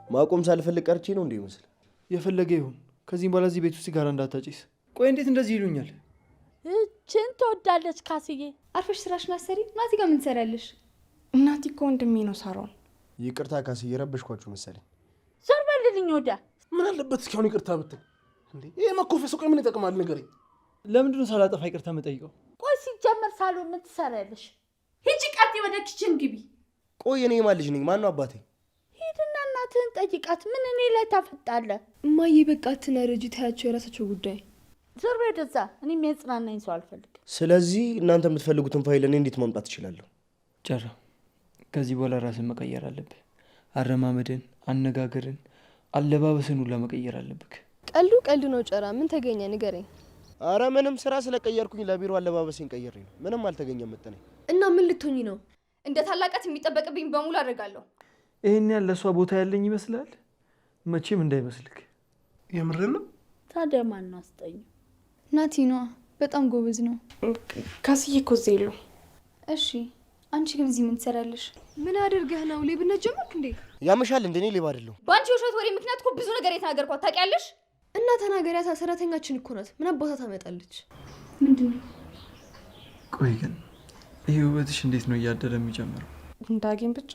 ማቆም ሳልፈልግ ቀርቼ ነው እንዴ ይመስል? የፈለገ ይሁን ከዚህም በኋላ እዚህ ቤት ውስጥ ሲጋራ እንዳታጨስ። ቆይ እንዴት እንደዚህ ይሉኛል? እችን ትወዳለች ካስዬ። አርፈሽ ስራሽን አሰሪ። ናቲ ጋር ምን ትሰሪያለሽ? እናቲ እኮ ወንድሜ ነው ሳሮን። ይቅርታ ካስዬ ረበሽኳችሁ መሰለኝ። ዞር በልልኝ ወዳ። ምን አለበት እስኪ አሁን ይቅርታ ብትል እንዴ? ይሄ መኮፈስ ቆይ ምን ይጠቅማል ንገረኝ። ለምንድን ነው ሳላጠፋ ይቅርታ የምጠይቀው? ቆይ ሲጀመር ሳሎን ምን ትሰሪያለሽ? ሂጂ ቀጥ ወደ ኪችን ግቢ። ቆይ እኔ የማን ልጅ ነኝ? ማን ነው አባቴ? ሂድና እናትህን ጠይቃት። ምን እኔ ላይ ታፈጣለህ? እማዬ በቃ አትናረጂ፣ ታያቸው የራሳቸው ጉዳይ። ዞር በይ ወደዛ። እኔም የጽናናኝ ሰው አልፈልግም። ስለዚህ እናንተ የምትፈልጉትን ፋይል እኔ እንዴት ማምጣት እችላለሁ? ጨራ ከዚህ በኋላ ራስን መቀየር አለብህ። አረማመድን፣ አነጋገርን፣ አለባበስን ሁላ መቀየር አለብህ። ቀልዱ ነው ጨራ። ምን ተገኘ ንገረኝ። አረ ምንም ስራ ስለቀየርኩኝ ለቢሮ አለባበሴን ቀይሬ ነው። ምንም አልተገኘም። መጠነኝ እና ምን ልትሆኚ ነው? እንደ ታላቃት የሚጠበቅብኝ በሙሉ አደርጋለሁ። ይሄን ያለ ለሷ ቦታ ያለኝ ይመስላል? መቼም እንዳይመስልክ። የምርን ነው? ታዲያ ማን ነው አስጠኝ? ናቲ ነዋ። በጣም ጎበዝ ነው። ካስዬ እኮ እዚህ የለው። እሺ አንቺ ግን እዚህ ምን ትሰራለሽ? ምን አድርገህ ነው? ሌብነት ጀመርክ እንዴ? ያመሻል እንዴ? እኔ ሌባ አይደለሁ። በአንቺ ውሸት ወሬ ምክንያት እኮ ብዙ ነገር የተናገርኳት ታውቂያለሽ። እና ተናገሪያታ። ሰራተኛችን እኮ ናት። ምን አባታ ታመጣለች? ምንድነው? ቆይ ግን ይሄ ውበትሽ እንዴት ነው እያደረ የሚጨምረው? ዳጊም ብቻ?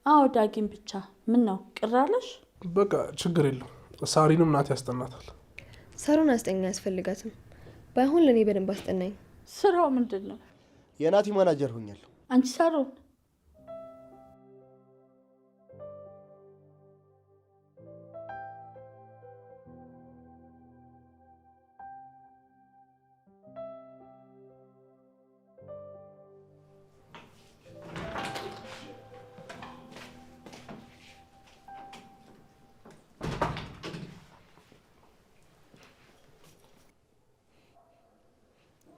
አዎ ዳጊም ብቻ። ምን ነው ቅር አለሽ? በቃ ችግር የለው። ሳሪንም ናት ያስጠናታል። ሳሮን አስጠኛ አያስፈልጋትም። ባይሆን ለእኔ በደንብ አስጠናኝ። ስራው ምንድን ነው? የናቲ ማናጀር ሆኛለሁ። አንቺ ሳሮን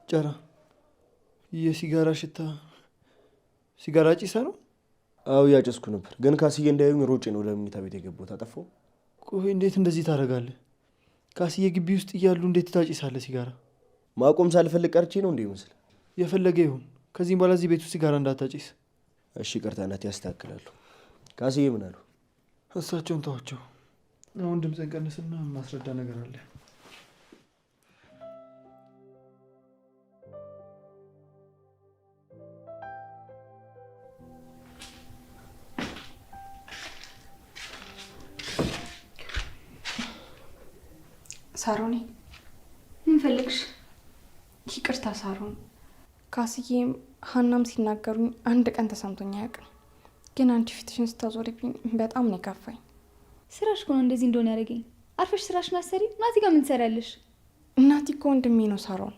ጨራ የሲጋራ ሽታ። ሲጋራ ጭሰ ነው? አዎ ያጨስኩ ነበር፣ ግን ካስዬ እንዳያዩኝ ሮጬ ነው ለመኝታ ቤት የገባሁት። አጠፋው። ቆይ እንዴት እንደዚህ ታደርጋለህ? ካስዬ ግቢ ውስጥ እያሉ እንዴት ታጭሳለህ ሲጋራ? ማቆም ሳልፈልግ ቀርቼ ነው እንዴ ይመስል? የፈለገ ይሁን ከዚህም በኋላ እዚህ ቤት ውስጥ ሲጋራ እንዳታጭስ። እሺ ይቅርታ ናቲ፣ ያስተካክላሉ። ካስዬ ምን አሉ? እሳቸውን ተዋቸው። አሁን ድምፅን ቀንስና ማስረዳ ነገር አለ። ሳሮኔ ምን ፈልግሽ? ይቅርታ ሳሮን። ካስዬም ሀናም ሲናገሩኝ አንድ ቀን ተሰምቶኝ አያውቅም። ግን አንቺ ፊትሽን ስታዞሪብኝ በጣም ነው የከፋኝ። ስራሽ እኮ ነው እንደዚህ እንደሆነ ያደረገኝ። አርፈሽ ስራሽን አሰሪ። ናቲ ጋር ምን ትሰሪያለሽ? እናቲ እኮ ወንድሜ ነው ሳሮን።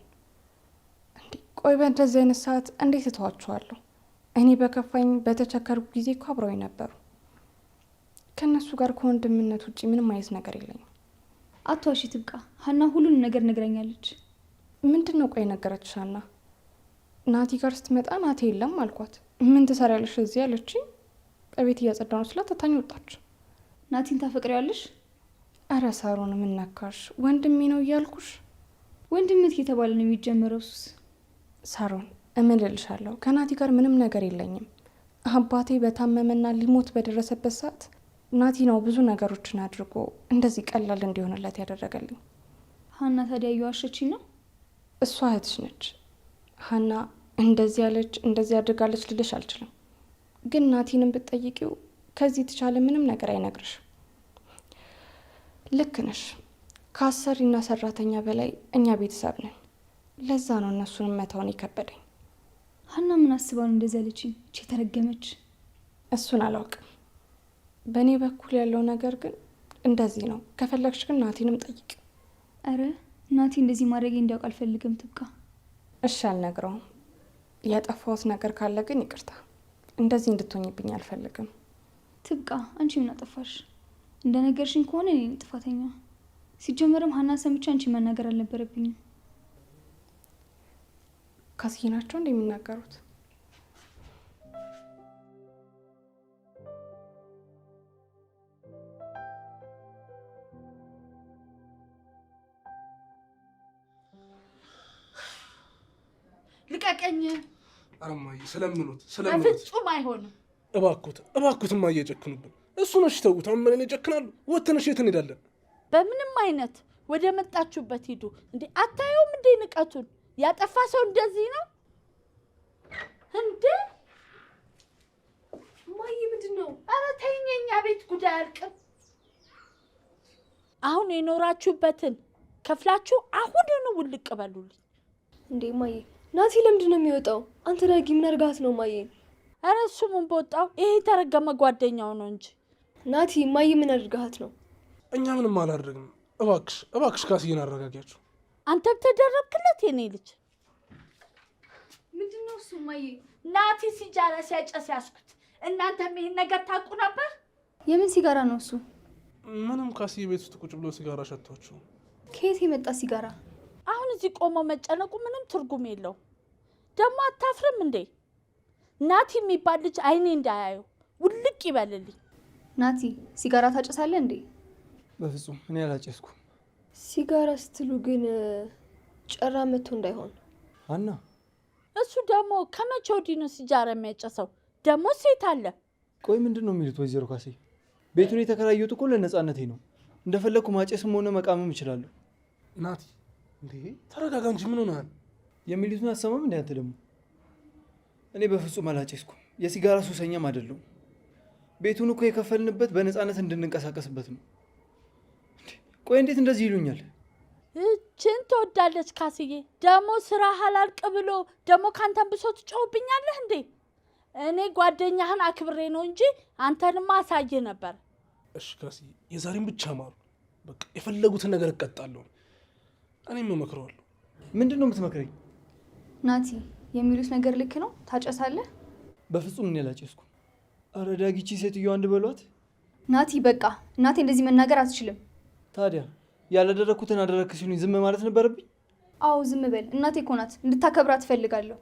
እንዴ ቆይ በእንደዚህ አይነት ሰዓት እንዴት እተዋችኋለሁ? እኔ በከፋኝ በተቸከርኩ ጊዜ እኮ አብረውኝ ነበሩ። ከእነሱ ጋር ከወንድምነት ውጭ ምንም አይነት ነገር የለኝም። አትዋሺ ትብቃ። ሀና ሁሉንም ነገር ነግራኛለች። ምንድን ነው ቆይ ነገረችሽ ሀና? ናቲ ጋር ስትመጣ ናቲ የለም አልኳት። ምን ትሰሪያለሽ እዚህ አለችኝ። ከቤት እያጸዳ ነው ስላት ትታኝ ወጣች። ናቲን ታፈቅሪዋለሽ? አረ ሳሮን ምን ነካሽ? ወንድሜ ነው እያልኩሽ። ወንድምነት እየተባለ ነው የሚጀምረው ሱስ። ሳሮን እምልልሻለሁ ከናቲ ጋር ምንም ነገር የለኝም። አባቴ በታመመና ሊሞት በደረሰበት ሰዓት ናቲ ነው ብዙ ነገሮችን አድርጎ እንደዚህ ቀላል እንዲሆንለት ያደረገልኝ። ሀና ታዲያ እየዋሸችኝ ነው? እሷ እህትሽ ነች። ሀና እንደዚህ ያለች እንደዚህ አድርጋለች ልልሽ አልችልም። ግን ናቲንም ብትጠይቂው ከዚህ የተቻለ ምንም ነገር አይነግርሽም። ልክ ነሽ። ከአሰሪና ሰራተኛ በላይ እኛ ቤተሰብ ነን። ለዛ ነው እነሱንም መታውን የከበደኝ። ሀና ምን አስባ ነው እንደዚህ ያለችኝ? እቺ ተረገመች። እሱን አላውቅም። በእኔ በኩል ያለው ነገር ግን እንደዚህ ነው። ከፈለግሽ ግን ናቲንም ጠይቅ። አረ ናቲ እንደዚህ ማድረጌ እንዲያውቅ አልፈልግም ትብቃ። እሺ አልነግረውም። ያጠፋሁት ነገር ካለ ግን ይቅርታ። እንደዚህ እንድትሆኝብኝ አልፈልግም። ትብቃ። አንቺ ምን አጠፋሽ? እንደነገርሽኝ ከሆነ እኔ ነኝ ጥፋተኛ። ሲጀመርም ሀና ሰምቼ አንቺ መናገር አልነበረብኝም። ካስዬ ናቸው እንደሚናገሩት? ልቀቀኝ። አረማዬ ስለምኑት በፍጹም አይሆንም። እባክዎት እባክዎት እማዬ ጨክኑብን። እሱ ነው ተውት። አሁን ምን ይጨክናሉ? ወተነሽ የት እንሄዳለን? በምንም አይነት ወደ መጣችሁበት ሂዱ። እንዴ አታየውም እንዴ ንቀቱን? ያጠፋ ሰው እንደዚህ ነው እንዴ? ማይ ምንድነው? ኧረ ተይኝ፣ የኛ ቤት ጉዳይ አልቅም። አሁን የኖራችሁበትን ከፍላችሁ አሁኑኑ ውልቅ በሉልኝ። እንዴ ማይ ናቲ ለምንድን ነው የሚወጣው? አንተ ዳጊ ምን አድርጋት ነው ማይ? ኧረ እሱ ምን በወጣው፣ ይሄ የተረገመ ጓደኛው ነው እንጂ። ናቲ ማይ ምን አድርጋት ነው? እኛ ምንም አላደረግንም። እባክሽ ካስዬን አረጋጊያችሁ። አንተም ተደረብክለት የኔ ልጅ። ምንድነው እሱ ማይ? ናቲ ሲጃራ ሲያጨስ ያስኩት። እናንተም ይሄን ነገር ታውቁ ነበር? የምን ሲጋራ ነው እሱ? ምንም ካስዬ ቤት ውስጥ ቁጭ ብሎ ሲጋራ ሸቷቸው። ከየት የመጣ ሲጋራ? አሁን እዚህ ቆሞ መጨነቁ ምንም ትርጉም የለው። ደግሞ አታፍርም እንዴ? ናቲ የሚባል ልጅ አይኔ እንዳያየው ውልቅ ይበልልኝ። ናቲ ሲጋራ ታጨሳለህ እንዴ? በፍጹም እኔ አላጨስኩም። ሲጋራ ስትሉ ግን ጨራ መጥቶ እንዳይሆን። አና እሱ ደግሞ ከመቼ ወዲህ ነው ሲጃራ የሚያጨሰው? ደግሞ ሴት አለ። ቆይ ምንድን ነው የሚሉት ወይዘሮ ካሴ? ቤቱን የተከራየሁት እኮ ለነጻነቴ ነው። እንደፈለግኩ ማጨስም ሆነ መቃመም እችላለሁ። ናቲ እንዴ ተረጋጋ እንጂ ምን ሆነሃል? የሚሉትን አሰማም እንዴ አንተ ደግሞ? እኔ በፍጹም አላጨስኩም። የሲጋራ ሱሰኛም አይደለሁም። ቤቱን እኮ የከፈልንበት በነጻነት እንድንንቀሳቀስበት ነው። ቆይ እንዴት እንደዚህ ይሉኛል? እችን ትወዳለች ካስዬ። ደግሞ ስራ አላልቅ ብሎ ደግሞ ካንተን ብሶ ትጮህብኛለህ እንዴ? እኔ ጓደኛህን አክብሬ ነው እንጂ አንተንማ አሳይህ ነበር። እሺ ካስዬ የዛሬን ብቻ ማሩ። በቃ የፈለጉትን ነገር እቀጣለሁ። እኔም እመክረዋለሁ። ምንድን ነው የምትመክረኝ? ናቲ የሚሉት ነገር ልክ ነው? ታጨሳለህ? በፍጹም እኔ አላጨስኩም። ኧረ ዳጊቺ ሴትዮዋ አንድ በሏት። ናቲ በቃ እናቴ እንደዚህ መናገር አትችልም። ታዲያ ያላደረኩትን አደረክ ሲሉኝ ዝም ማለት ነበረብኝ? አዎ ዝም በል። እናቴ እኮ ናት፣ እንድታከብራት እፈልጋለሁ።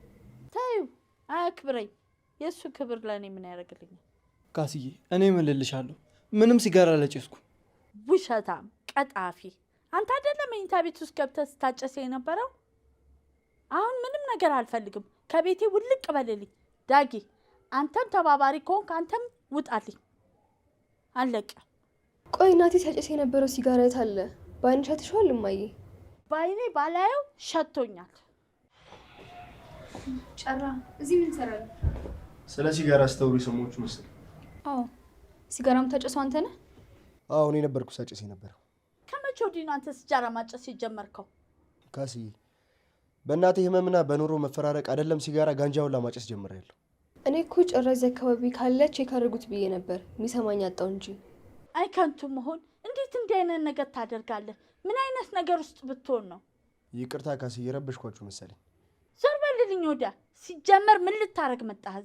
ተይው፣ አያክብረኝ። የእሱ ክብር ለእኔ ምን ያደርግልኛል? ካስዬ እኔ እምልልሻለሁ ምንም ሲጋራ አላጨስኩም። ውሸታም ቀጣፊ! አንተ አይደለም መኝታ ቤት ውስጥ ገብተህ ስታጨስ የነበረው? አሁን ምንም ነገር አልፈልግም። ከቤቴ ውልቅ በልልኝ። ዳጊ አንተም ተባባሪ ከሆንክ አንተም ውጣልኝ። አለቀ። ቆይ ናቲ ሲያጨስ የነበረው ሲጋራ የት አለ? በአይንሽ አይተሽዋል እማዬ? በአይኔ ባላየው ሸቶኛል። ጨራ እዚህ ምን ትሰራለህ? ስለ ሲጋራ አስተውሪ ሰሞቹ መስል። አዎ ሲጋራም ታጨሰው አንተ ነህ? አዎ እኔ ነበርኩ ሳጨስ የነበረው። ከመቼ ወዲህ ነው አንተ ሲጋራ ማጨስ የጀመርከው? ካስዬ በእናቴ ህመምና በኑሮ መፈራረቅ አይደለም ሲጋራ ጋንጃውን ለማጨስ ጀምሬያለሁ። እኔ እኮ ጨራ እዚህ አካባቢ ካለ ቼክ አድርጉት ብዬ ነበር። የሚሰማኝ አጣው እንጂ። አይከንቱ መሆን እንዴት እንዲህ አይነት ነገር ታደርጋለህ? ምን አይነት ነገር ውስጥ ብትሆን ነው? ይቅርታ ካስዬ የረበሽኳችሁ መሰለኝ። ዞር በልልኝ ወዲያ። ሲጀመር ምን ልታረግ መጣህ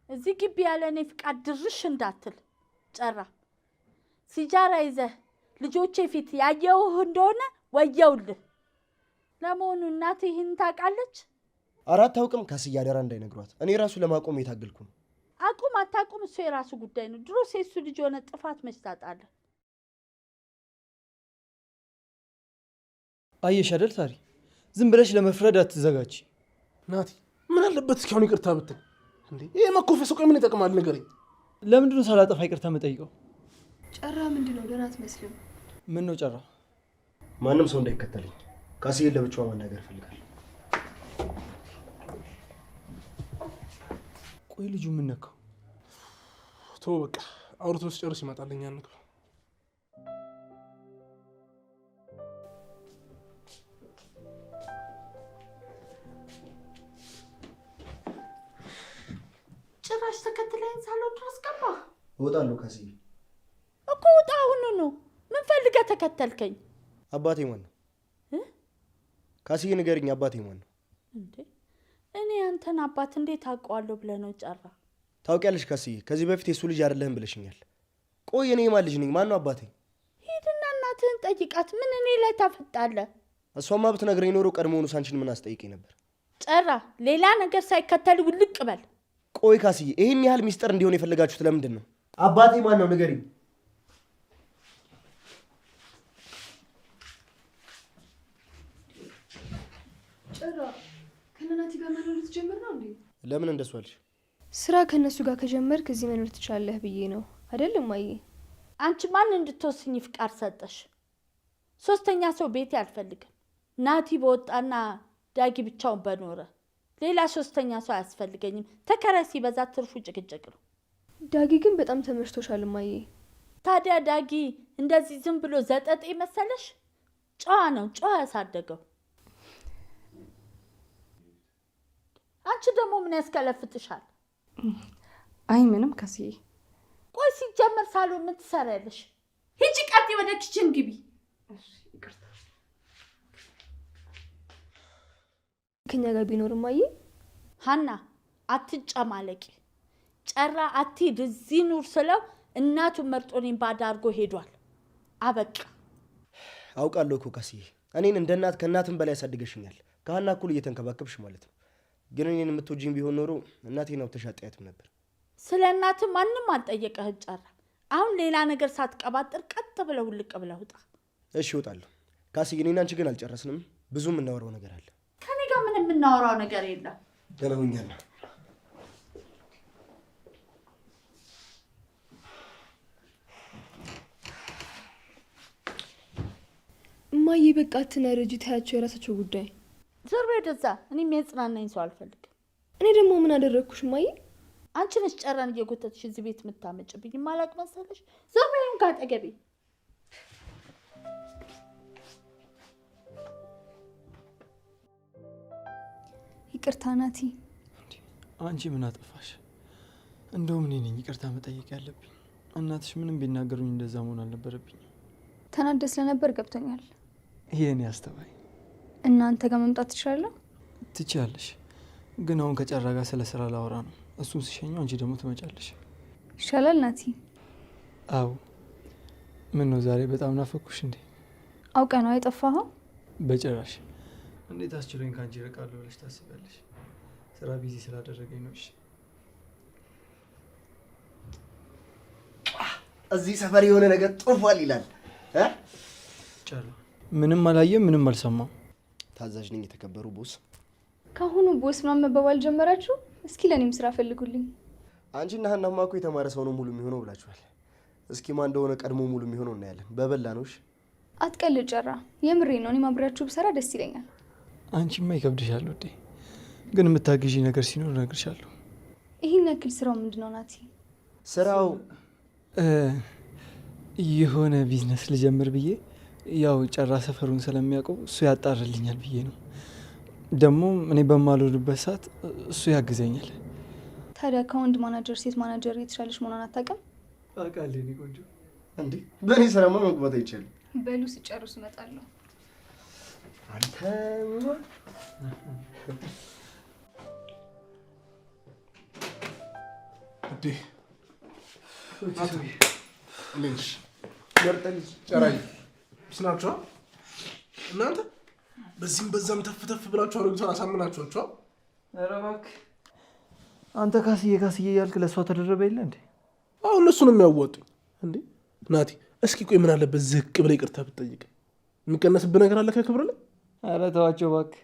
እዚህ ግቢ? ያለ እኔ ፍቃድ ድርሽ እንዳትል። ጨራ ሲጃራ ይዘህ ልጆቼ ፊት ያየውህ እንደሆነ ወየውልህ። ለመሆኑ እናት ይህን ታውቃለች? አራት ታውቅም። ካስዬ አደራ እንዳይነግሯት። እኔ ራሱ ለማቆም የታገልኩ ነው። አቁም አታቁም እሱ የራሱ ጉዳይ ነው። ድሮ ሴሱ ልጅ የሆነ ጥፋት መች ታጣለህ? አየሽ አይደል ታሪ፣ ዝም ብለሽ ለመፍረድ አትዘጋጅ። ናቲ ምን አለበት እስኪ አሁን ይቅርታ ብትል እንዴ? ይሄ መኮፈስ ቆይ ምን ይጠቅማል? ንገረኝ። ለምንድን ነው ሳላጠፋ ይቅርታ የምጠይቀው? ጨራ ምንድነው? ደህና አትመስልም። ምን ነው ጨራ? ማንም ሰው እንዳይከተለኝ ካስዬን ለብቻዋ ማናገር እፈልጋለሁ። ቆይ ልጁ ምን ነካው? ተው በቃ አውርቶ ሲጨርስ ይመጣልኛ። እንግባ። ጭራሽ ተከትለኝ ሳሎን ድረስ ገባ። እወጣለሁ ካስዬ። እኮ ውጣ አሁኑ ነው። ምን ፈልገህ ተከተልከኝ? አባቴ ማን ነው? ካስዬ ንገሪኝ፣ አባቴ ማን ነው? እንዴ እኔ አንተን አባት እንዴት አውቀዋለሁ ብለህ ነው ጨራ? ታውቂያለሽ ካስዬ፣ ከዚህ በፊት የሱ ልጅ አይደለህም ብለሽኛል። ቆይ እኔ የማን ልጅ ነኝ? ማን ነው አባቴ? ሂድና እናትህን ጠይቃት። ምን እኔ ላይ ታፈጣለህ? እሷማ ብትነግረኝ ኖሮ ቀድሞውኑ ሳንቺን ምን አስጠይቀኝ ነበር። ጨራ ሌላ ነገር ሳይከተል ውልቅ በል። ቆይ ካስዬ፣ ይህን ያህል ሚስጥር እንዲሆን የፈለጋችሁት ለምንድን ነው? አባቴ ማን ነው ንገሪኝ። ጨራ ከነናቲ ጋር መኖር ልትጀምር ነው እንዴ? ለምን እንደሱ አልሽ? ስራ ከነሱ ጋር ከጀመርክ እዚህ መኖር ትችላለህ ብዬ ነው። አይደለም ማዬ? አንቺ ማን እንድትወስኝ ፍቃድ ሰጠሽ? ሶስተኛ ሰው ቤቴ አልፈልግም። ናቲ በወጣና ዳጊ ብቻውን በኖረ ሌላ ሶስተኛ ሰው አያስፈልገኝም። ተከራይ ሲበዛ ትርፉ ጭቅጭቅ ነው። ዳጊ ግን በጣም ተመችቶሻል ማዬ? ታዲያ ዳጊ እንደዚህ ዝም ብሎ ዘጠጤ መሰለሽ? ጨዋ ነው፣ ጨዋ ያሳደገው። አንቺ ደግሞ ምን ያስከለፍትሻል? አይ ምንም ካስዬ። ቆይ ሲጀመር ሳሎን ምን ትሰሪያለሽ? ሂጂ ቀጥ ወደ ኪችን ግቢ። ከኛ ጋር ቢኖር ማዬ? ሀና አትጨማለቂ። ጨራ አትሂድ እዚህ ኑር ስለው እናቱን መርጦ እኔን ባዳ አድርጎ ሄዷል። አበቃ። አውቃለሁ እኮ ካስዬ፣ እኔን እንደ እናት ከእናትም በላይ ያሳድገሽኛል። ከሀና እኩል እየተንከባከብሽ ማለት ነው። ግን እኔን የምትወጂኝ ቢሆን ኖሮ እናቴን አውጥተሽ አጣያትም ነበር። ስለ እናት ማንም አልጠየቀህ ጨራ። አሁን ሌላ ነገር ሳትቀባጥር ቀጥ ብለው ውልቅ ብለው ውጣ። እሺ እወጣለሁ። ካስዬ፣ እኔና አንቺ ግን አልጨረስንም። ብዙ የምናወራው ነገር አለ። ከኔ ጋር ምንም የምናወራው ነገር የለም። ደህና ሁኛለሁ። ማዬ በቃ አትናረጂ፣ ታያቸው፣ የራሳቸው ጉዳይ። ዞር በይ ወደዛ። እኔም የጽናናኝ ሰው አልፈልግም። እኔ ደግሞ ምን አደረግኩሽ ማዬ? አንቺ ነሽ ጨራን እየጎተትሽ እዚህ ቤት የምታመጭብኝ። ማላቅ መሰለሽ? ዞር በይ ከአጠገቤ። ይቅርታ ናቲ። አንቺ ምን አጠፋሽ? እንደውም እኔ ነኝ ይቅርታ መጠየቅ ያለብኝ። እናትሽ ምንም ቢናገሩኝ እንደዛ መሆን አልነበረብኝም። ተናደ ስለነበር ገብቶኛል። ይሄ እኔ አስተባይ። እናንተ ጋር መምጣት ትችላለህ? ትችያለሽ፣ ግን አሁን ከጨራ ጋር ስለ ስራ ላወራ ነው። እሱን ሲሸኘው አንቺ ደግሞ ትመጫለሽ። ይሻላል ናቲ። አዎ። ምን ነው ዛሬ በጣም ናፈኩሽ እንዴ? አውቀ ነው የጠፋኸው? በጭራሽ። እንዴት አስችሎኝ ከአንቺ እርቃለሁ ብለሽ ታስቢያለሽ? ስራ ቢዚ ስላደረገኝ ነው። እሺ። እዚህ ሰፈር የሆነ ነገር ጦፏል ይላል። ጨራ ምንም አላየም፣ ምንም አልሰማም። ታዛዥ ነኝ የተከበሩ ቦስ። ካሁኑ ቦስ ምናምን መባባል ጀመራችሁ? እስኪ ለኔም ስራ ፈልጉልኝ። አንቺና ሀናማ እኮ የተማረ ሰው ነው ሙሉ የሚሆነው ብላችኋል። እስኪ ማን እንደሆነ ቀድሞ ሙሉ የሚሆነው እናያለን። በበላ ነው። እሺ አትቀልድ ጨራ፣ የምሬ ነው። እኔም አብሬያችሁ ብሰራ ደስ ይለኛል። አንቺማ ይከብድሻል ውዴ፣ ግን የምታግዢ ነገር ሲኖር እነግርሻለሁ። ይህን ያክል ስራው ምንድነው ናቲ? ስራው የሆነ ቢዝነስ ልጀምር ብዬ፣ ያው ጨራ ሰፈሩን ስለሚያውቀው እሱ ያጣርልኛል ብዬ ነው። ደግሞ እኔ በማልወድበት ሰዓት እሱ ያግዘኛል። ታዲያ ከወንድ ማናጀር ሴት ማናጀር የተሻለች መሆኗን አታውቅም? አውቃለሁ እኔ ቆንጆ። እንዴ በእኔ ስራማ መግባት አይቻልም። በሉ ሲጨርሱ እመጣለሁ። አንተ እንዴ ምንሽ ወርጠልሽ ጨራይ ስናችሁ እናንተ በዚህም በዛም ተፍተፍ ብላችሁ አሮጊቷን አሳምናችኋል። ኧረ እባክህ አንተ ካስዬ እያልክ ለእሷ ተደረበ የለ እንዴ? አሁን እነሱን የሚያዋጡኝ እንዴ? ናቲ እስኪ ቆይ ምን አለበት ዝቅ ብለህ ይቅርታ ብትጠይቅ? የሚቀነስብህ ነገር አለ ከክብር ላይ? ኧረ ተዋቸው እባክህ።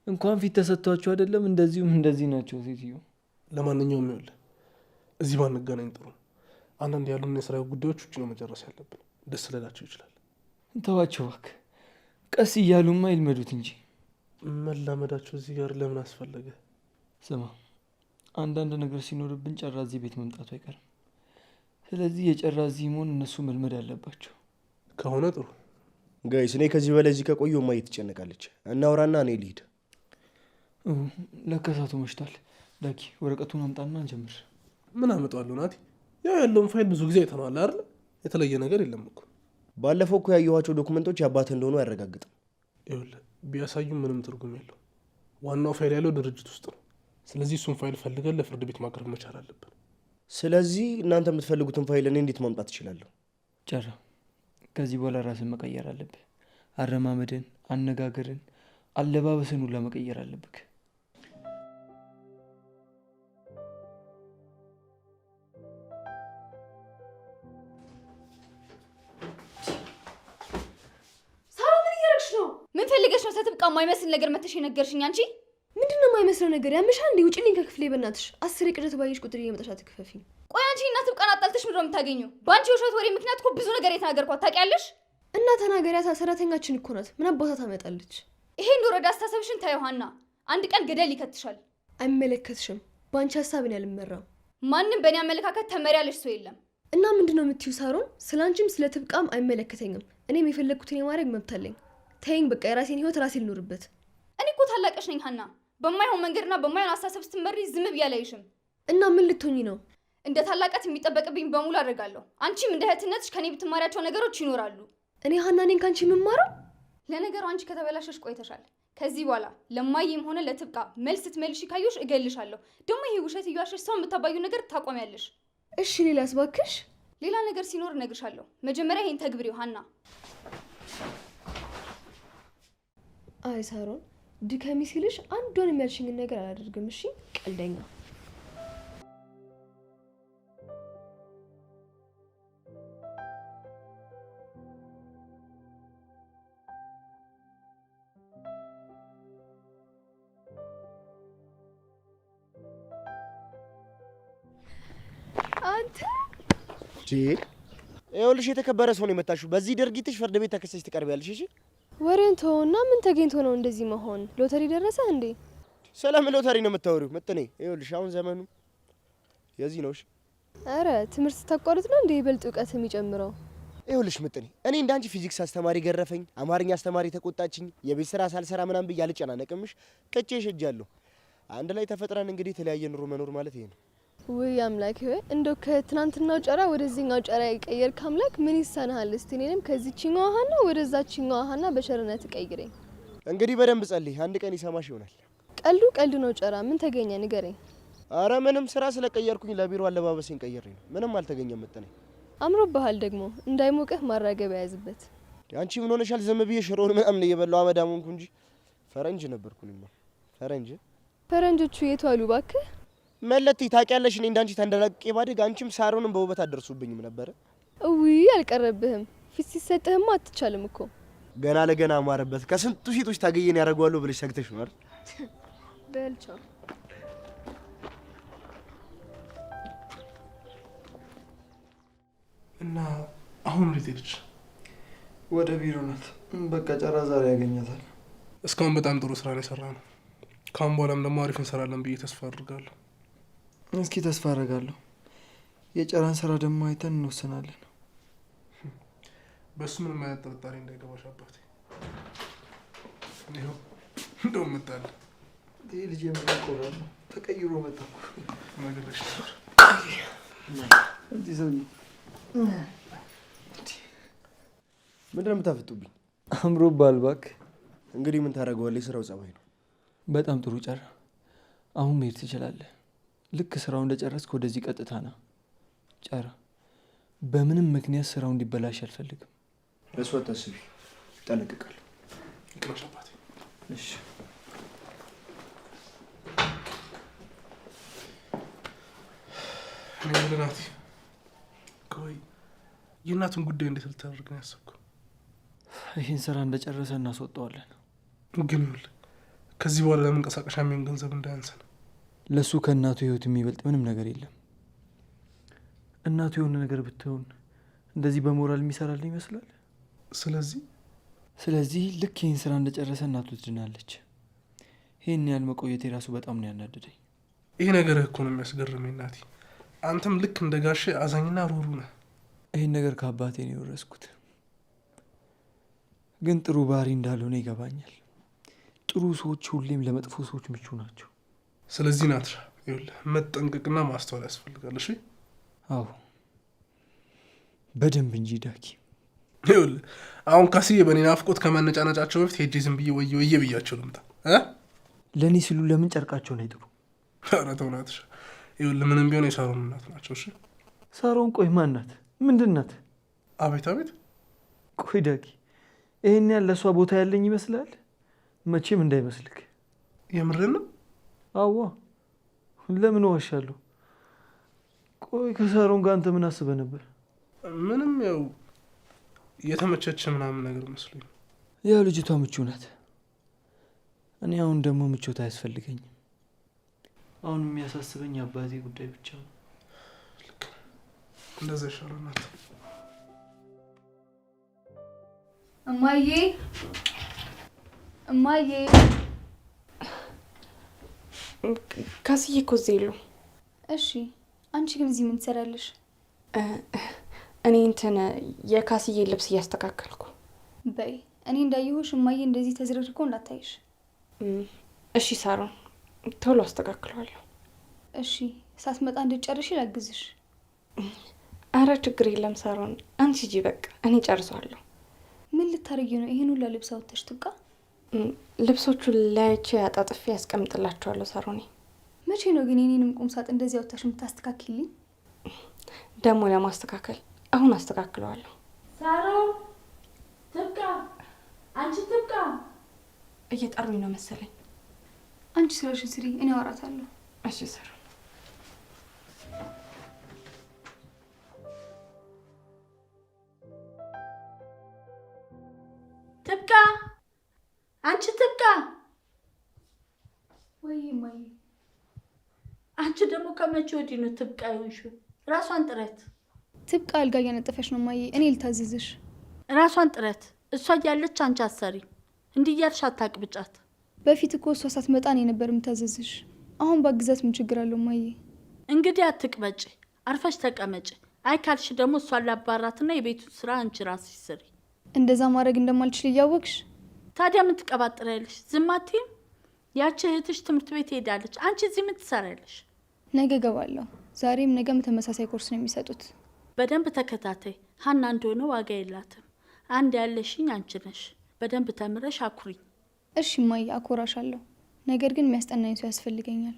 እንኳን ፊት ተሰጥቷቸው አይደለም እንደዚሁም እንደዚህ ናቸው ሴትዮ። ለማንኛውም ይኸውልህ እዚህ ባንገናኝ ጥሩ። አንዳንድ ያሉን የስራ ጉዳዮች ውጭ ነው መጨረስ ያለብን። ደስ ሊላቸው ይችላል። ተዋቸው እባክህ። ቀስ እያሉማ ይልመዱት እንጂ መላመዳቸው እዚህ ጋር ለምን አስፈለገ? ስማ፣ አንዳንድ ነገር ሲኖርብን ጨራ እዚህ ቤት መምጣቱ አይቀርም። ስለዚህ የጨራ እዚህ መሆን እነሱ መልመድ አለባቸው። ከሆነ ጥሩ ጋይስ፣ እኔ ከዚህ በላይ እዚህ ከቆየሁ ማየት ትጨነቃለች። እናውራና እኔ ልሂድ። ለከሳቱ መሽቷል። ዳኪ ወረቀቱን አምጣና እንጀምር። ምን አመጣዋለሁ ናቲ? ያው ያለውን ፋይል ብዙ ጊዜ አይተነዋል አይደል? የተለየ ነገር የለም እኮ። ባለፈው እኮ ያየኋቸው ዶክመንቶች የአባት እንደሆኑ አያረጋግጥም። ይኸውልህ ቢያሳዩም ምንም ትርጉም የለው። ዋናው ፋይል ያለው ድርጅት ውስጥ ነው። ስለዚህ እሱን ፋይል ፈልገን ለፍርድ ቤት ማቅረብ መቻል አለብን። ስለዚህ እናንተ የምትፈልጉትን ፋይል እኔ እንዴት ማምጣት እችላለሁ? ጨራ፣ ከዚህ በኋላ ራስን መቀየር አለብህ። አረማመድን፣ አነጋገርን፣ አለባበስን ሁላ መቀየር አለብህ። ምን ፈልገሽ ነው? ስትብቃ የማይመስል ነገር መተሽ የነገርሽኝ አንቺ። ምንድነው የማይመስለው ነገር? ያምሻል እንዴ? ውጪልኝ ከክፍሌ በእናትሽ። 10 የቅደት ባየሽ ቁጥር እየመጣሽ አትክፈፊኝ። ቆይ አንቺ እናት ርብቃን አጣልተሽ ምንድን ነው የምታገኘው? በአንቺ የውሸት ወሬ ምክንያት እኮ ብዙ ነገር የተናገርኳት ታውቂያለሽ። እና ተናገሪያታ፣ ሰራተኛችን እኮ ናት። ምን አባታ ታመጣለች? ይሄ እንደወረደ አስተሳሰብሽን ታዩ ሀና፣ አንድ ቀን ገደል ይከትሻል። አይመለከትሽም። በአንቺ ሀሳብን ያልመራው ማንም በእኔ አመለካከት ተመሪ ያለሽ ሰው የለም። እና ምንድነው የምትዩ ሳሮን? ስለ አንቺም ስለ ትብቃም አይመለከተኝም። እኔም የፈለግኩትን የማድረግ መብት አለኝ። ተይኝ በቃ፣ የራሴን ህይወት ራሴ ልኖርበት። እኔ እኮ ታላቅሽ ነኝ ሀና። በማይሆን መንገድና በማይሆን አስተሳሰብ ስትመሪ ዝም ብዬ አላይሽም። እና ምን ልትሆኚ ነው? እንደ ታላቃት የሚጠበቅብኝ በሙሉ አደርጋለሁ። አንቺም እንደ እህትነትሽ ከኔ ብትማሪያቸው ነገሮች ይኖራሉ። እኔ ሀና ነኝ ከአንቺ የምማረው? ለነገሩ አንቺ ከተበላሸሽ ቆይተሻል። ከዚህ በኋላ ለማየም ሆነ ለትብቃ መልስ ስትመልሺ ካየሽ እገልሻለሁ። ደግሞ ይሄ ውሸት እያዋሸሽ ሰው የምታባዩ ነገር ታቆሚያለሽ። እሺ ሌላስ ባክሽ? ሌላ ነገር ሲኖር እነግርሻለሁ። መጀመሪያ ይሄን ተግብሪው ሀና። አይ ሳሮን፣ ድከሚ ሲልሽ አንዷን የሚያልሽኝን ነገር አላደርግም። እሺ ቀልደኛ። አንተ ይኸውልሽ የተከበረ ሰው ነው የመታሽው። በዚህ ድርጊትሽ ፍርድ ቤት ተከሰሽ ትቀርቢያለሽ። እሺ ወሬን ተውና፣ ምን ተገኝቶ ነው እንደዚህ መሆን? ሎተሪ ደረሰ እንዴ? ስለምን ሎተሪ ነው የምታወሪው? ምጥኔ ይኸውልሽ አሁን ዘመኑ የዚህ ነው። እሺ አረ ትምህርት ስታቋርጥ ነው እንዴ ይበልጥ እውቀት የሚጨምረው? ይኸውልሽ ምጥኔ፣ እኔ እንዳንቺ ፊዚክስ አስተማሪ ገረፈኝ፣ አማርኛ አስተማሪ ተቆጣችኝ፣ የቤት ስራ ሳልሰራ ምናምን ብዬ አልጨናነቅምሽ። ከቼ ሸጃለሁ። አንድ ላይ ተፈጥረን እንግዲህ የተለያየ ኑሮ መኖር ማለት ይሄ ነው። ውይ አምላክ ሆይ፣ እንደው ከትናንትናው ጨራ ወደዚህኛው ጨራ ይቀየርክ አምላክ። ምን ይሳናሃል? እስቲ እኔንም ከዚህኛው ሀና ወደዛችኛው ሀና በቸርነት ቀይረኝ። እንግዲህ በደንብ ጸልይ፣ አንድ ቀን ይሰማሽ ይሆናል። ቀልዱ ነው ጨራ። ምን ተገኘ ንገረኝ። አረ ምንም፣ ስራ ስለቀየርኩኝ ለቢሮ አለባበሴን ቀይሬ ነው። ምንም አልተገኘም። ምጥኔ አምሮብሃል ደግሞ። እንዳይሞቅህ ማራገቢያ ያዝበት። አንቺ ምን ሆነሻል? ዝም ብዬ ሽሮን ምናምን እየበላው አመዳም ሆንኩ እንጂ ፈረንጅ ነበርኩኝ። ፈረንጆቹ የት ዋሉ ባክህ? መለቲ ታውቂያለሽ፣ እኔ እንዳንቺ ተንደላቅቄ ባድግ አንቺም ሳሮንም በውበት አደርሱብኝም ነበረ። ውይ አልቀረብህም። ፊት ሲሰጥህማ አትቻልም እኮ። ገና ለገና አማረበት። ከስንቱ ሴቶች ታገየን ያደርገዋለሁ ብለሽ ሰግተሽ ነው አይደል? በልቻው እና አሁን ወዴት ሄደች? ወደ ቢሮ ናት። በቃ ጨራ ዛሬ ያገኛታል። እስካሁን በጣም ጥሩ ስራ ነው የሰራነው። ካሁን በኋላም ደግሞ አሪፍ እንሰራለን ብዬ ተስፋ አድርጋለሁ። እስኪ ተስፋ አደርጋለሁ። የጨራን ስራ ደግሞ አይተን እንወስናለን። በሱ ምንም አይነት ጥርጣሬ እንዳይገባሽ አባቴ። ይኸው እንደውም መጣለ። ይህ ልጅ የምንቆራል ነው ተቀይሮ መጣ ነገርሽ ነበር። እንዲህ ሰው ምንድን ነው የምታፈጡብኝ? አምሮብሃል እባክህ። እንግዲህ ምን ታደርገዋለህ? የስራው ጸባይ ነው። በጣም ጥሩ ጨራ። አሁን መሄድ ትችላለህ። ልክ ስራው እንደጨረስክ ወደዚህ ቀጥታ ና። ጨራ፣ በምንም ምክንያት ስራው እንዲበላሽ አልፈልግም። ለእሱ አታስቢ፣ እጠነቅቃለሁ። ይቅርሽ አባቴ። እሺ። እኔ ልናት ቆይ፣ የእናቱን ጉዳይ እንዴት ልታደርግ ነው ያሰብኩ? ይህን ስራ እንደጨረሰ እናስወጣዋለን። ግን ይኸውልህ ከዚህ በኋላ ለመንቀሳቀሻ የሚሆን ገንዘብ እንዳያንሰን። ለሱ ከእናቱ ህይወት የሚበልጥ ምንም ነገር የለም። እናቱ የሆነ ነገር ብትሆን እንደዚህ በሞራል የሚሰራልን ይመስላል። ስለዚህ ልክ ይህን ስራ እንደጨረሰ እናቱ ትድናለች። ይህን ያህል መቆየት የራሱ በጣም ነው ያናደደኝ። ይሄ ነገር እኮ ነው የሚያስገርመኝ ናቲ። አንተም ልክ እንደ ጋሼ አዛኝና ሩሩ ነህ። ይህን ነገር ከአባቴ ነው የወረስኩት። ግን ጥሩ ባህሪ እንዳልሆነ ይገባኛል። ጥሩ ሰዎች ሁሌም ለመጥፎ ሰዎች ምቹ ናቸው። ስለዚህ ናትሻ ይኸውልህ መጠንቀቅና ማስተዋል ያስፈልጋል። እሺ? አዎ በደንብ እንጂ ዳኪ። ይኸውልህ አሁን ካስዬ በእኔ ናፍቆት ከመነጫነጫቸው በፊት ሄጄ ዝም ብዬ ወየ ብያቸው ልምጣ። ለእኔ ሲሉ ለምን ጨርቃቸውን አይጥሩ? ኧረ ተው ናትሻ። ይኸውልህ ምንም ቢሆን የሳሮን እናት ናቸው። እሺ? ሳሮን ቆይ ማን ናት? ምንድን ናት? አቤት አቤት። ቆይ ዳኪ፣ ይህን ያህል ለእሷ ቦታ ያለኝ ይመስላል? መቼም እንዳይመስልክ። የምርን ነው? አዋ ለምን ዋሻለሁ? ቆይ ከሳሮን ጋር አንተ ምን አስበህ ነበር? ምንም ያው የተመቸች ምናምን ነገር መስሎኝ። ያው ልጅቷ ምቹ ናት። እኔ አሁን ደግሞ ምቾት አያስፈልገኝም። አሁን የሚያሳስበኝ አባቴ ጉዳይ ብቻ ነው። እንደዛ ይሻላል እናት። እማዬ እማዬ ካስዬ እኮ እዚህ የሉም። እሺ አንቺ ግን እዚህ ምን ትሰራለሽ? እኔ እንትን የካስዬ ልብስ እያስተካከልኩ። በይ እኔ እንዳየሁሽ እማዬ እንደዚህ ተዝረክርኮ እንዳታይሽ። እሺ ሳሮን፣ ቶሎ አስተካክለዋለሁ። እሺ ሳትመጣ እንድትጨርሽ ላግዝሽ። አረ ችግር የለም ሳሮን፣ አንቺ ሂጂ በቃ እኔ ጨርሰዋለሁ። ምን ልታረጊ ነው? ይሄን ሁላ ልብስ አውጥተሽ ትብቃ። ልብሶቹን ላያቼ አጣጥፌ ያስቀምጥላቸዋለሁ ሳሮኔ። መቼ ነው ግን የኔንም ቁም ሳጥን እንደዚህ አውጥተሽ የምታስተካክልኝ? ደግሞ ለማስተካከል አሁን አስተካክለዋለሁ። ሳሮን ትብቃ፣ አንቺ ትብቃ። እየጠሩኝ ነው መሰለኝ። አንቺ ስራሽን ስሪ፣ እኔ አወራታለሁ። እሺ ሳሮን። ትብቃ፣ አንቺ ትብቃ። ወይ እማዬ፣ አንቺ ደግሞ ከመቼ ወዲህ ነው ትብቃ ይሆንሽው? ራሷን ጥረት ትብቃ አልጋ እያነጠፈሽ ነው እማዬ። እኔ ልታዝዝሽ። ራሷን ጥረት። እሷ እያለች አንቺ አሰሪ። እንዲህ እያልሽ አታቅብጫት። በፊት እኮ እሷ ሳትመጣ እኔ ነበር የምታዘዝሽ። አሁን ባግዛት ምን ችግር አለው እማዬ? እንግዲህ አትቅበጭ፣ አርፈሽ ተቀመጭ። አይ ካልሽ ደግሞ እሷን ላባራትና የቤቱን ስራ አንቺ ራስሽ ስሪ። እንደዛ ማድረግ እንደማልችል እያወቅሽ ታዲያ ምን ትቀባጥሪያለሽ? ዝም አትይም? ያቺ እህትሽ ትምህርት ቤት ሄዳለች። አንቺ እዚህ ምን ትሰሪያለሽ? ነገ እገባለሁ። ዛሬም ነገም ተመሳሳይ ኮርስ ነው የሚሰጡት። በደንብ ተከታታይ። ሀና እንደሆነ ዋጋ የላትም። አንድ ያለሽኝ አንቺ ነሽ። በደንብ ተምረሽ አኩሪኝ። እሺ እማዬ፣ አኮራሻለሁ። ነገር ግን የሚያስጠናኝ ሰው ያስፈልገኛል።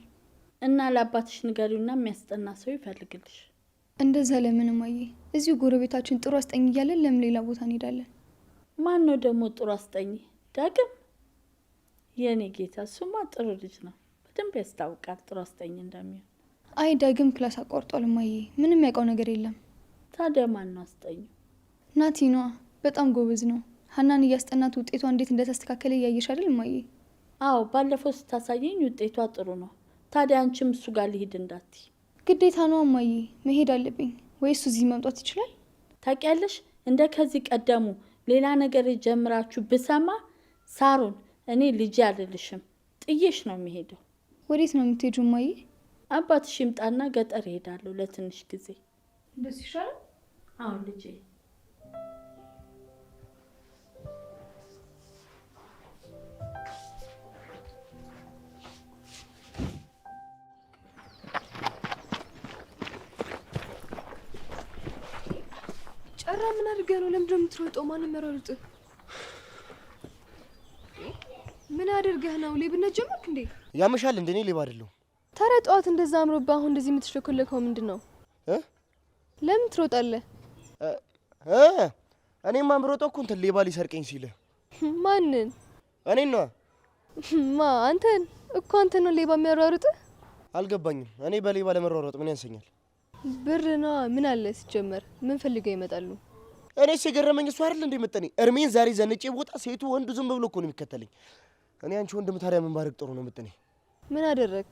እና ለአባትሽ ንገሪውና የሚያስጠና ሰው ይፈልግልሽ። እንደዛ ለምን እማዬ? እዚሁ ጎረቤታችን ጥሩ አስጠኝ እያለን ለምን ሌላ ቦታ እንሄዳለን? ማን ነው ደግሞ ጥሩ አስጠኝ? ዳግም? የእኔ ጌታ፣ እሱማ ጥሩ ልጅ ነው። በደንብ ያስታውቃል ጥሩ አስጠኝ እንደሚሆን። አይ ዳግም ክላስ አቋርጧል እማዬ። ምንም ያውቀው ነገር የለም። ታዲያ ማን ነው አስጠኙ? ናቲ ነዋ። በጣም ጎበዝ ነው። ሀናን እያስጠናት ውጤቷ እንዴት እንደተስተካከለ እያየሽ አይደል እማዬ? አዎ፣ ባለፈው ስታሳየኝ ውጤቷ ጥሩ ነው። ታዲያ አንቺም እሱ ጋር ልሂድ እንዳትይ። ግዴታ ነው እማዬ፣ መሄድ አለብኝ። ወይ እሱ እዚህ መምጣት ይችላል? ታውቂያለሽ፣ እንደ ከዚህ ቀደሙ ሌላ ነገር ጀምራችሁ ብሰማ ሳሮን፣ እኔ ልጅ አልልሽም፣ ጥዬሽ ነው የሚሄደው። ወዴት ነው የምትሄጂው እማዬ? አባትሽ ይምጣና ገጠር እሄዳለሁ ለትንሽ ጊዜ። እንደሱ ይሻላል? አዎ ልጄ። ጨራ ምን አድርገህ ነው? ለምንድን ነው የምትሮጠው? ማንም ያሯሩጥ? ምን አድርገህ ነው? ሌብነት ጀመርክ እንዴ? ያመሻል እንደ እኔ ሌባ አይደለሁም። ታዲያ ጠዋት እንደዛ አምሮብህ አሁን እንደዚህ የምትሽለከለከው ምንድን ነው? ለምን ትሮጣለህ? እኔማ የምሮጠው እኮ እንትን ሌባ ሊሰርቀኝ ሲል። ማንን? እኔን ነዋ። አንተን እኮ። አንተን ነው ሌባ የሚያሯሩጥህ? አልገባኝም። እኔ በሌባ ለመሯሯጥ ምን ያንሰኛል? ብር ነዋ። ምን አለ ሲጀመር? ምን ፈልገው ይመጣሉ? እኔስ የገረመኝ እሱ አይደል እንደ መጠኔ እርሜን ዛሬ ዘንጬ ቦታ ሴቱ ወንዱ ዝም ብሎ እኮ ነው የሚከተለኝ። እኔ አንቺ ወንድም ታዲያ ምን ባረግ ጥሩ ነው መጠኔ? ምን አደረክ?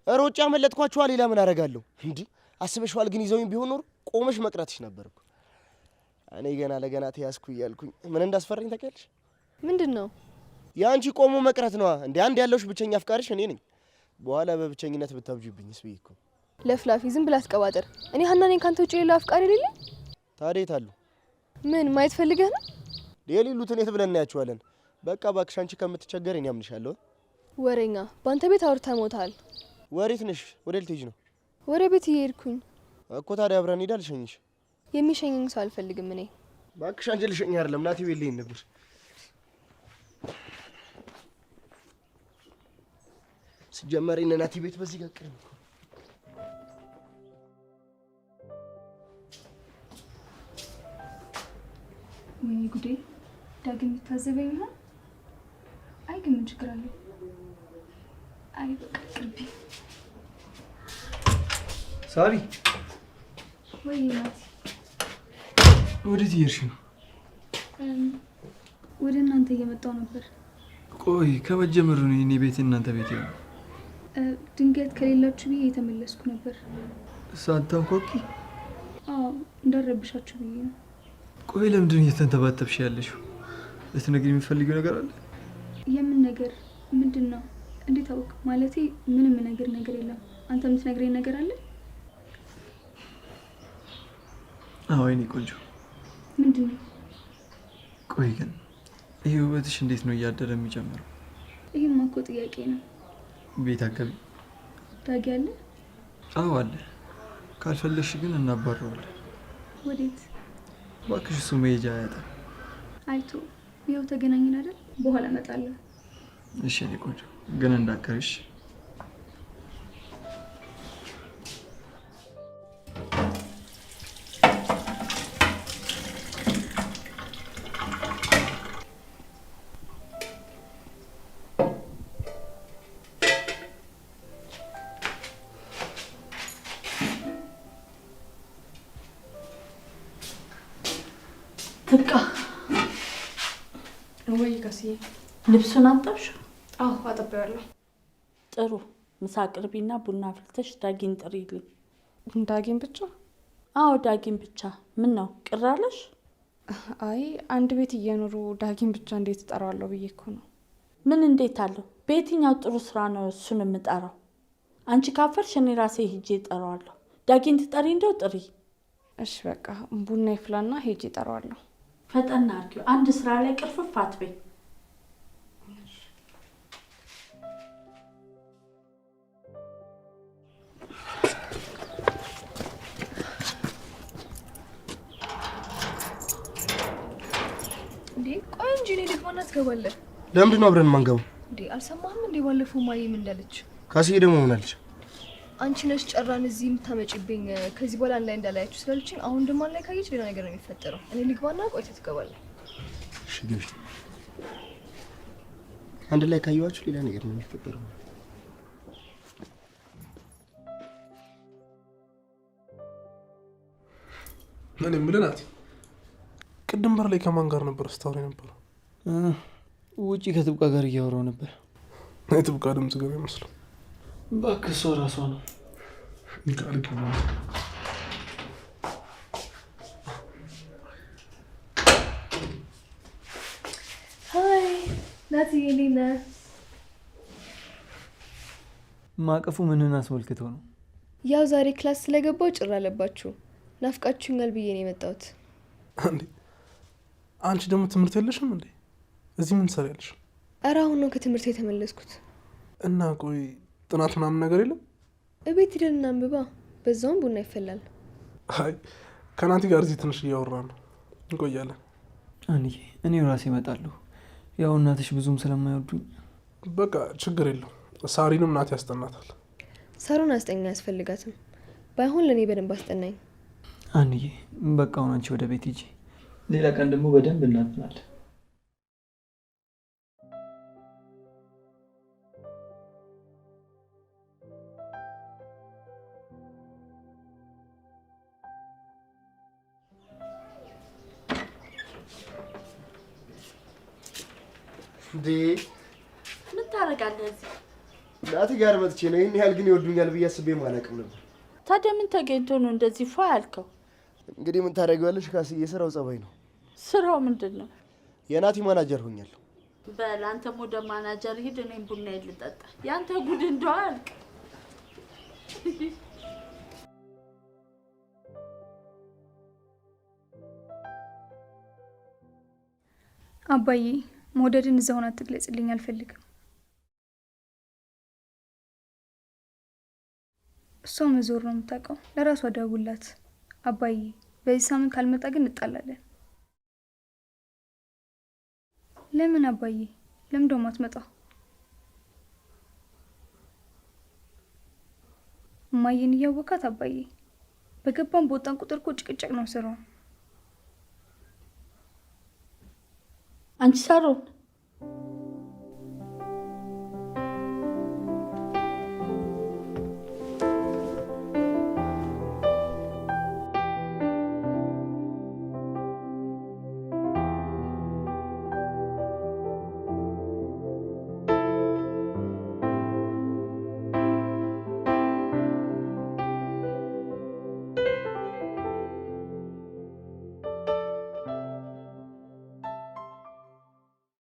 ሮጫ መለጥኳቸዋ። ሌላ ምን አደርጋለሁ? እንዲህ አስበሽዋል? ግን ይዘውኝ ቢሆን ኖሮ ቆመሽ መቅረትሽ ነበር እኮ። እኔ ገና ለገና ተያዝኩ እያልኩኝ ምን እንዳስፈራኝ ታውቂያለሽ? ምንድን ነው? የአንቺ ቆሞ መቅረት ነዋ። እንደ አንድ ያለውሽ ብቸኛ አፍቃሪሽ እኔ ነኝ። በኋላ በብቸኝነት ብታብጂብኝስ ብዬ እኮ። ለፍላፊ ዝም ብላ አትቀባጥር። እኔ ሀና ነኝ ካንተ ውጭ ሌላ አፍቃሪ የሌለ። ታዲያ የት አሉ? ምን ማየት ፈልገህ ነው? የሌሉትን የት ብለን እናያቸዋለን? በቃ እባክሽ አንቺ ከምትቸገር እኔ አምንሻለሁ። ወሬኛ፣ በአንተ ቤት አውርተህ ሞታል። ወዴት ነሽ? ወደ ልትሄጂ ነው? ወደ ቤት እየሄድኩኝ እኮ። ታዲያ አብረን ሄዳ ልሸኝሽ። የሚሸኘኝ ሰው አልፈልግም እኔ። እባክሽ አንቺ ልሸኝ አይደለም ናቲ ቤት ልሄድ ነበር። ሲጀመር እነ ናቲ ቤት በዚህ ጋር ቅርብ እኮ። ወይኔ ጉዴ! ዳግም የሚታዘበኝ ይሆን? አይ ግን ምን ችግር አለው? አይ በቃ ቅርቢ። ሳሪ፣ ወይ ናቲ፣ ወዴት እየሄድሽ ነው? ወደ እናንተ እየመጣሁ ነበር። ቆይ ከመጀመሩ ነው የኔ ቤት እናንተ ቤት ነው? ድንገት ከሌላችሁ ብዬ የተመለስኩ ነበር። ሳታንኳኪ? አዎ እንዳረብሻችሁ ብዬ ነው። ቆይ ለምንድን ነው እየተንተባተብሽ ያለሽው? ልትነግሪኝ የምትፈልጊው ነገር አለ? የምን ነገር? ምንድን ነው? እንዴት አወቅ? ማለቴ ምንም ነገር የለም። አንተ የምትነግረኝ ነገር አለ? አዎ የኔ ቆንጆ። ምንድን ነው? ቆይ ግን ይህ ውበትሽ እንዴት ነው እያደረ የሚጨምረው? ይህማ እኮ ጥያቄ ነው። ቤት አካባቢ ዳጊ አለ? አዎ አለ። ካልፈለግሽ ግን እናባረዋለን። ወዴት? እባክሽ እሱ መሄጃ አያጣም። አይቶ ይኸው ተገናኝን አይደል? በኋላ እመጣለሁ። እሺ የኔ ቆንጆ ግን እንዳትቀሪሽ። ትብቃ። ወይ ጋስዬ ልብሱን አጠብሽው? አዎ አጠብያለሁ። ጥሩ። ምሳ አቅርቢና ቡና አፍልተሽ ዳጊን ጥሪልኝ። ዳጊን ብቻ? አዎ ዳጊን ብቻ። ምን ነው ቅር አለሽ? አይ አንድ ቤት እየኖሩ ዳጊን ብቻ እንዴት እጠራዋለሁ ብዬ እኮ ነው። ምን እንዴት አለው? በየትኛው ጥሩ ስራ ነው እሱን የምጠራው? አንቺ ካፈርሽ እኔ ራሴ ሂጄ እጠራዋለሁ። ዳጊን ትጠሪ እንደው ጥሪ። እሺ በቃ ቡና ይፍላና ሄጄ እጠራዋለሁ። ፈጠና አድርጊው። አንድ ስራ ላይ ቅርፍፍ አትበይ። እንዴ ቆይ እንጂ እኔ ልግባና ትገባለህ። ለምንድን ነው አብረን ማንገባው? እንዴ አልሰማህም እንዴ? ባለፈው ማየም እንዳለች ካስዬ ደግሞ ሆናለች። አንቺ ነሽ ጨራን እዚህ የምታመጪብኝ ከዚህ በኋላ አንድ ላይ እንዳላያችሁ ስላለችኝ፣ አሁን ደግሞ አንድ ላይ ካየች ሌላ ነገር ነው የሚፈጠረው። እኔ ልግባና ቆይተህ ትገባለህ። እሺ ግቢ። አንድ ላይ ካየኋችሁ ሌላ ነገር ነው የሚፈጠረው። ምን የምልናት ቅድም በር ላይ ከማን ጋር ነበር ስታወሪ ነበረው? ውጪ ከጥብቃ ጋር እያወራው ነበር። የጥብቃ ድምጽ ገባ ይመስላል። እባክህ እሷ ራሷ ነው። ሀይ ናትዬ፣ እንዴት ነህ? ማቀፉ ምንን አስመልክተው ነው? ያው ዛሬ ክላስ ስለገባው ጭር አለባችሁ። ናፍቃችሁኛል ብዬ ነው የመጣሁት። እንዴ አንቺ ደግሞ ትምህርት የለሽም እንዴ? እዚህ ምን ትሰሪያለሽ? ኧረ አሁን ነው ከትምህርት የተመለስኩት። እና ቆይ ጥናት ምናምን ነገር የለም? እቤት ሂደን እናንብባ፣ በዛውም ቡና ይፈላል። አይ ከናቲ ጋር እዚህ ትንሽ እያወራን ነው፣ እንቆያለን። አንዬ እኔው ራሴ እመጣለሁ። ያው እናትሽ ብዙም ስለማይወዱኝ። በቃ ችግር የለው። ሳሪንም ናቲ ያስጠናታል። ሳሩን አስጠኛ አያስፈልጋትም። ባይሆን ለእኔ በደንብ አስጠናኝ። አንዬ በቃ አሁን አንቺ ወደ ቤት ሂጂ። ሌላ ቀን ደግሞ በደንብ እናጥናለን። እንዴ ምን ታደርጋለህ እዚህ? ናቲ ጋር መጥቼ ነው። ይህን ያህል ግን ይወዱኛል ብዬ አስቤም አላውቅም ነበር። ታዲያ ምን ተገኝቶ ነው እንደዚህ ፏ ያልከው? እንግዲህ ምን ታደርጊዋለሽ ካስዬ፣ የስራው ጸባይ ነው። ስራው ምንድን ነው? የናቲ ማናጀር ሆኛለሁ። በል አንተም ወደ ማናጀር ሂድ፣ እኔም ቡና ልጠጣ። ያንተ ጉድ እንደው አያልቅ። አባዬ መውደድን እዛው ሆና አትግለጽልኝ፣ አልፈልግም። እሷ መዞር ነው የምታውቀው፣ ለራሷ ደውላት። አባዬ በዚህ ሳምንት ካልመጣ ግን እንጣላለን። ለምን አባዬ? ለምን ደሞ አትመጣው? እማዬን እያወቃት አባዬ፣ በገባን በወጣን ቁጥር እኮ ጭቅጭቅ ነው ስራው። አንቺ ሳሮን